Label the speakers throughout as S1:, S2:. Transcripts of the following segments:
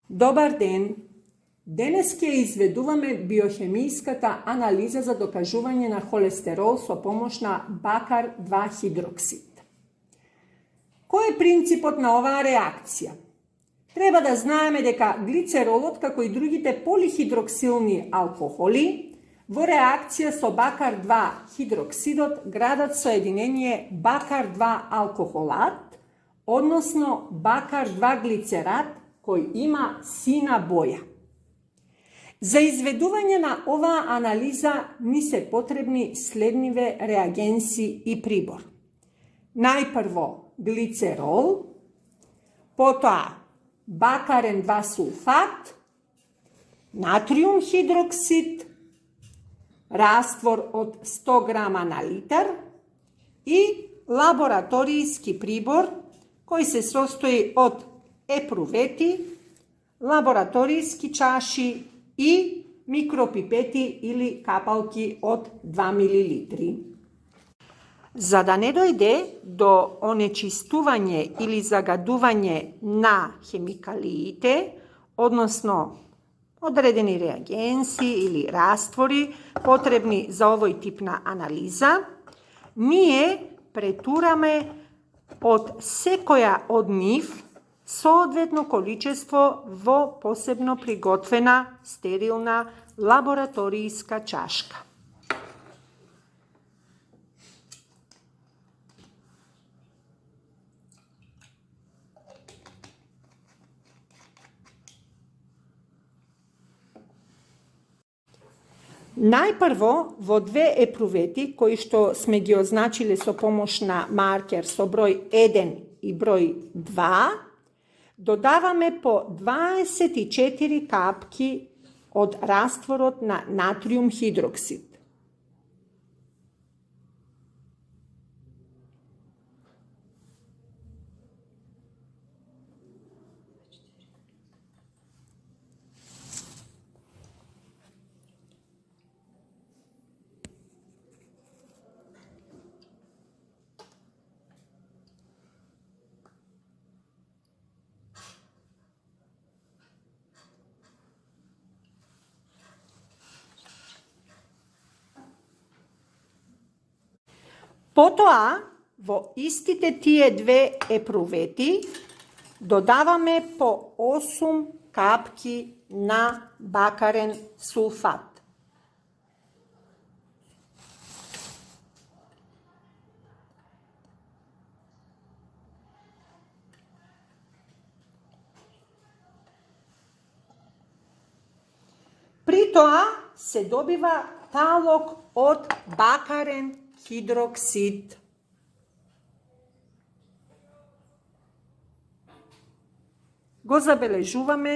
S1: Добар ден! Денес ќе изведуваме биохемиската анализа за докажување на холестерол со помош на бакар 2 хидроксид. Кој е принципот на оваа реакција? Треба да знаеме дека глицеролот, како и другите полихидроксилни алкохоли, во реакција со бакар 2 хидроксидот градат соединение бакар 2 алкохолат, односно бакар 2 глицерат, кој има сина боја. За изведување на оваа анализа ни се потребни следниве реагенси и прибор. Најпрво глицерол, потоа бакарен 2 сулфат, натриум хидроксид, раствор од 100 грама на литар и лабораторијски прибор кој се состои од епрувети, лабораторијски чаши и микропипети или капалки од 2 мл. За да не дојде до онечистување или загадување на хемикалиите, односно одредени реагенси или раствори потребни за овој тип на анализа, ние претураме од секоја од нив соодветно количество во посебно приготвена стерилна лабораторијска чашка. Најпрво во 2 епрувети, кои што сме ги означиле со помош на маркер со број 1 и број 2, додаваме по 24 капки од растворот на натриум хидроксид. Потоа, во истите тие 2 епрувети, додаваме по 8 капки на бакарен сулфат. При тоа се добива талог од бакарен хидроксид. Го забележуваме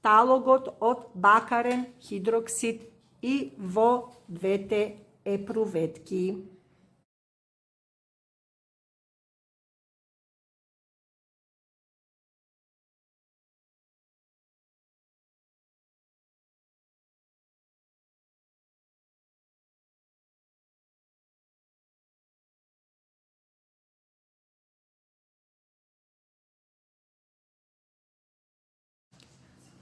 S1: талогот од бакарен хидроксид и во 2 епруветки.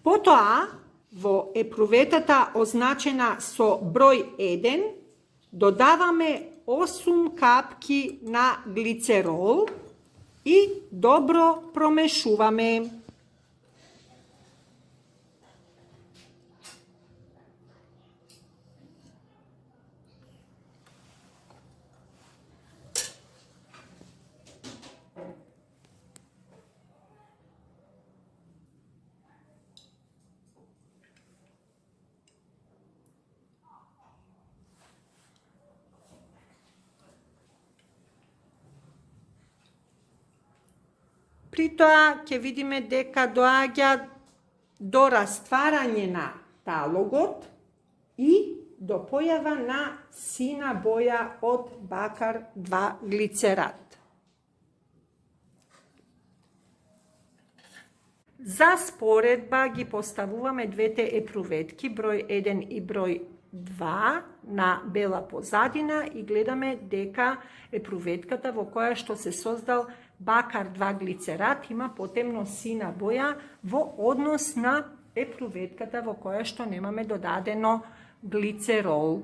S1: Потоа, во епруветата означена со број 1, додаваме 8 капки на глицерол и добро промешуваме. При тоа ќе видиме дека доаѓа до растварање на талогот и до појава на сина боја од бакар 2 глицерат. За споредба ги поставуваме 2 епруветки, број 1 и број 2 на бела позадина и гледаме дека епруветката во која што се создал bakar 2 glicerat има потемно сина боја во однос на епруветката во која што немаме додадено глицерол.